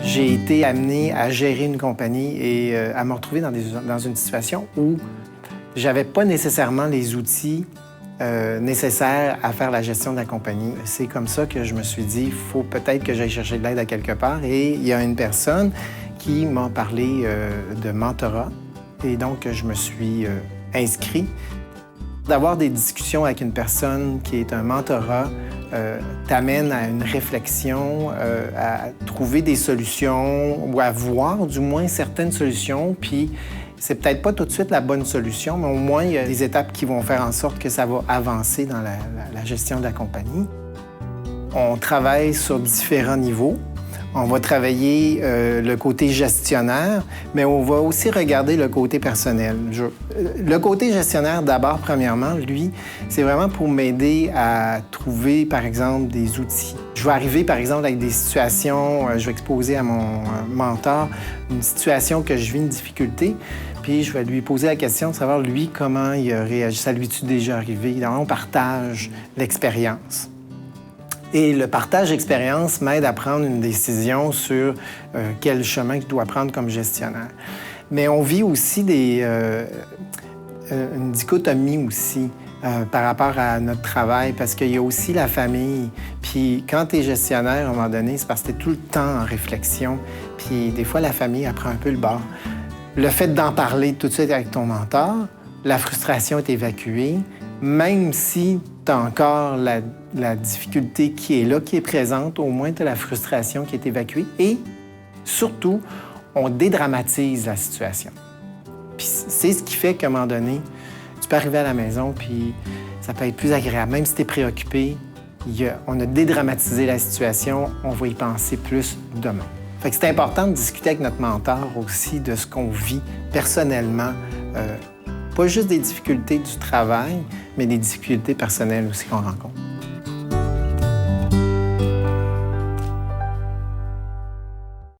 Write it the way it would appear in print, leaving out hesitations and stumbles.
J'ai été amené à gérer une compagnie et à me retrouver dans une situation où j'avais pas nécessairement les outils nécessaires à faire la gestion de la compagnie. C'est comme ça que je me suis dit, il faut peut-être que j'aille chercher de l'aide à quelque part. Et il y a une personne qui m'a parlé de mentorat. Et donc, je me suis inscrit. D'avoir des discussions avec une personne qui est un mentorat t'amène à une réflexion, à trouver des solutions ou à voir du moins certaines solutions. Puis c'est peut-être pas tout de suite la bonne solution, mais au moins il y a des étapes qui vont faire en sorte que ça va avancer dans la gestion de la compagnie. On travaille sur différents niveaux. On va travailler le côté gestionnaire, mais on va aussi regarder le côté personnel. Le côté gestionnaire, d'abord, premièrement, lui, c'est vraiment pour m'aider à trouver, par exemple, des outils. Je vais arriver, par exemple, avec des situations, je vais exposer à mon mentor une situation que je vis une difficulté, puis je vais lui poser la question de savoir, lui, comment il a réagi. Ça lui est-tu déjà arrivé? Donc, on partage l'expérience. Et le partage d'expérience m'aide à prendre une décision sur quel chemin je dois prendre comme gestionnaire. Mais on vit aussi une dichotomie aussi par rapport à notre travail, parce qu'il y a aussi la famille. Puis quand tu es gestionnaire, à un moment donné, c'est parce que tu es tout le temps en réflexion. Puis des fois, la famille, elle prend un peu le bord. Le fait d'en parler tout de suite avec ton mentor, la frustration est évacuée, même si tu as encore la difficulté qui est là, qui est présente, au moins tu as la frustration qui est évacuée. Et surtout, on dédramatise la situation. Puis c'est ce qui fait qu'à un moment donné, tu peux arriver à la maison, puis ça peut être plus agréable. Même si tu es préoccupé, on a dédramatisé la situation, on va y penser plus demain. Fait que c'est important de discuter avec notre mentor aussi de ce qu'on vit personnellement, pas juste des difficultés du travail, mais des difficultés personnelles aussi qu'on rencontre.